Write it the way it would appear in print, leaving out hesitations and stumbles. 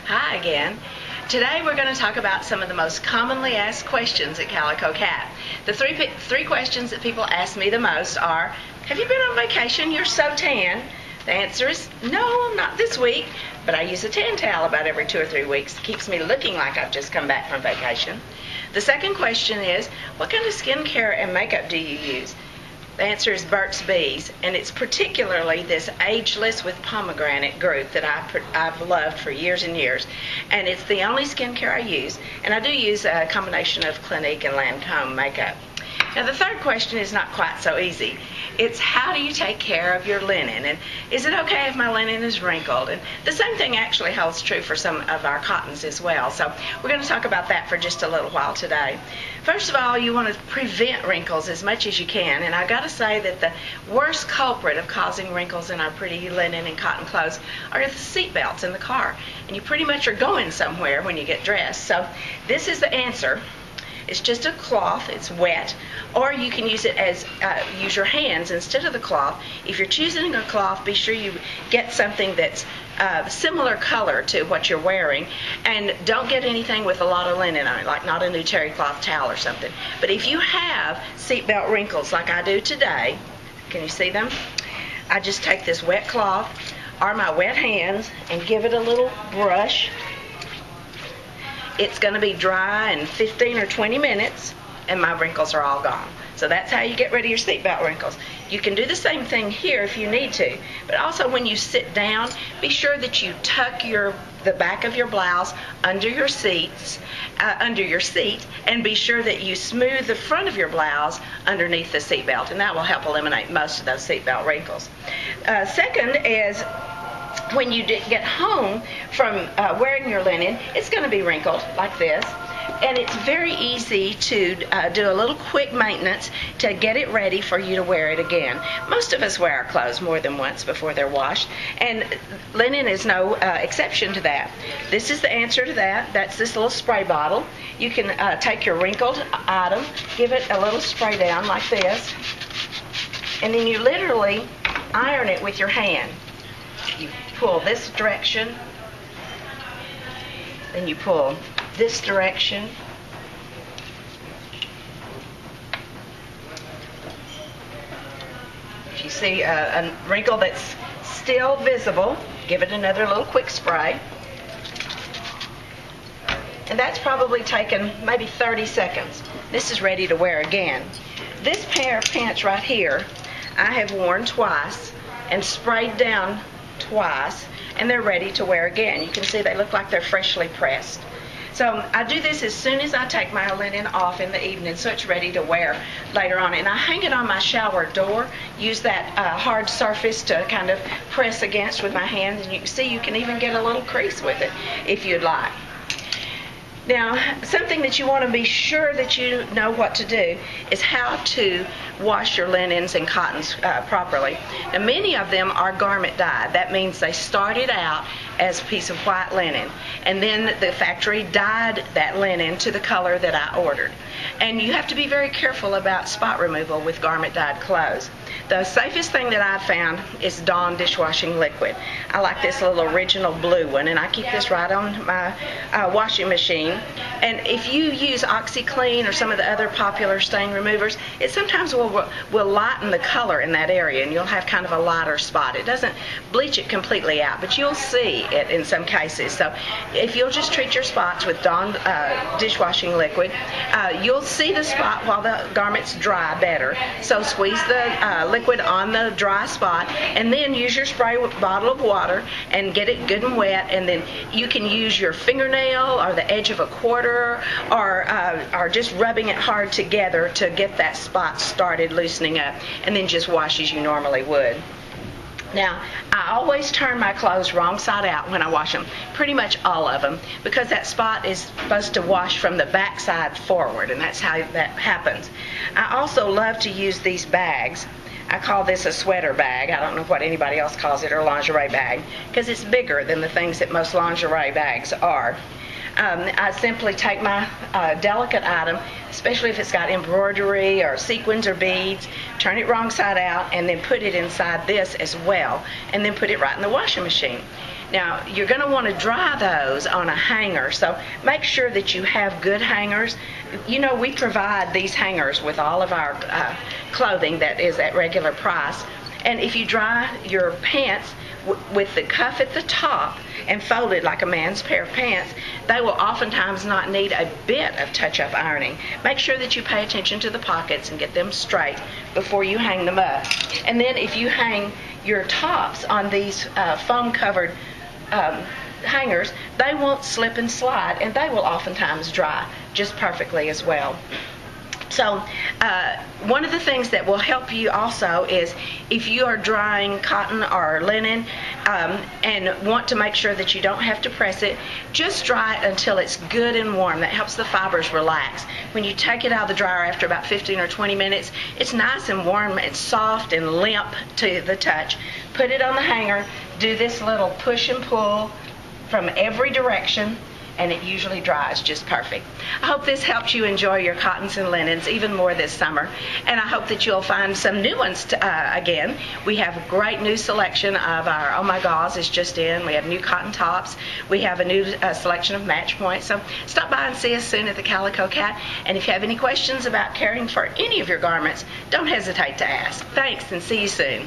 Hi again. Today we're going to talk about some of the most commonly asked questions at Calico Cat. The three questions that people ask me the most are, have you been on vacation? You're so tan. The answer is, no, not this week, but I use a tan towel about every 2 or 3 weeks. It keeps me looking like I've just come back from vacation. The second question is, what kind of skincare and makeup do you use? The answer is Burt's Bees, and it's particularly this Ageless with Pomegranate group that I've loved for years and years. And it's the only skincare I use, and I do use a combination of Clinique and Lancome makeup. Now the third question is not quite so easy. It's how do you take care of your linen, and is it okay if my linen is wrinkled? And the same thing actually holds true for some of our cottons as well. So we're going to talk about that for just a little while today. First of all, you want to prevent wrinkles as much as you can, and I've got to say that the worst culprit of causing wrinkles in our pretty linen and cotton clothes are the seat belts in the car, and you pretty much are going somewhere when you get dressed. So this is the answer. It's just a cloth, it's wet, or you can use it as, use your hands instead of the cloth. If you're choosing a cloth, be sure you get something that's similar color to what you're wearing, and don't get anything with a lot of linen on it, like not a new terry cloth towel or something. But if you have seatbelt wrinkles like I do today, can you see them? I just take this wet cloth or my wet hands and give it a little brush. It's going to be dry in 15 or 20 minutes, and my wrinkles are all gone. So that's how you get rid of your seatbelt wrinkles. You can do the same thing here if you need to, but also when you sit down, be sure that you tuck the back of your blouse under your seat, and be sure that you smooth the front of your blouse underneath the seatbelt, and that will help eliminate most of those seatbelt wrinkles. Second is, when you get home from wearing your linen, it's going to be wrinkled like this. And it's very easy to do a little quick maintenance to get it ready for you to wear it again. Most of us wear our clothes more than once before they're washed, and linen is no exception to that. This is the answer to that. That's this little spray bottle. You can take your wrinkled item, give it a little spray down like this, and then you literally iron it with your hand. You pull this direction, then you pull this direction. If you see a wrinkle that's still visible, give it another little quick spray. And that's probably taken maybe 30 seconds. This is ready to wear again. This pair of pants right here, I have worn twice and sprayed down twice, and they're ready to wear again. You can see they look like they're freshly pressed. So I do this as soon as I take my linen off in the evening, so it's ready to wear later on. And I hang it on my shower door, use that hard surface to kind of press against with my hands, and you can see you can even get a little crease with it if you'd like. Now, something that you want to be sure that you know what to do is how to wash your linens and cottons properly. Now, many of them are garment dyed. That means they started out as a piece of white linen, and then the factory dyed that linen to the color that I ordered. And you have to be very careful about spot removal with garment dyed clothes. The safest thing that I've found is Dawn dishwashing liquid. I like this little original blue one, and I keep this right on my washing machine. And if you use OxyClean or some of the other popular stain removers, it sometimes will lighten the color in that area, and you'll have kind of a lighter spot. It doesn't bleach it completely out, but you'll see it in some cases. So if you'll just treat your spots with Dawn dishwashing liquid, you'll see the spot while the garment's dry better. So squeeze the liquid on the dry spot, and then use your spray bottle of water and get it good and wet, and then you can use your fingernail or the edge of a quarter, or just rubbing it hard together to get that spot started loosening up, and then just wash as you normally would. Now, I always turn my clothes wrong side out when I wash them, pretty much all of them, because that spot is supposed to wash from the back side forward, and that's how that happens. I also love to use these bags. I call this a sweater bag. I don't know what anybody else calls it, or lingerie bag, because it's bigger than the things that most lingerie bags are. I simply take my delicate item, especially if it's got embroidery or sequins or beads, turn it wrong side out, and then put it inside this as well, and then put it right in the washing machine. Now, you're going to want to dry those on a hanger, so make sure that you have good hangers. You know, we provide these hangers with all of our clothing that is at regular price. And if you dry your pants with the cuff at the top and folded like a man's pair of pants, they will oftentimes not need a bit of touch-up ironing. Make sure that you pay attention to the pockets and get them straight before you hang them up. And then if you hang your tops on these foam-covered hangers, they won't slip and slide, and they will oftentimes dry just perfectly as well. So one of the things that will help you also is if you are drying cotton or linen and want to make sure that you don't have to press it, just dry it until it's good and warm. That helps the fibers relax. When you take it out of the dryer after about 15 or 20 minutes, it's nice and warm, it's soft and limp to the touch. Put it on the hanger, do this little push and pull from every direction, and it usually dries just perfect. I hope this helps you enjoy your cottons and linens even more this summer, and I hope that you'll find some new ones again. We have a great new selection of our Oh My Gauze is just in. We have new cotton tops. We have a new selection of match points. So stop by and see us soon at the Calico Cat, and if you have any questions about caring for any of your garments, don't hesitate to ask. Thanks, and see you soon.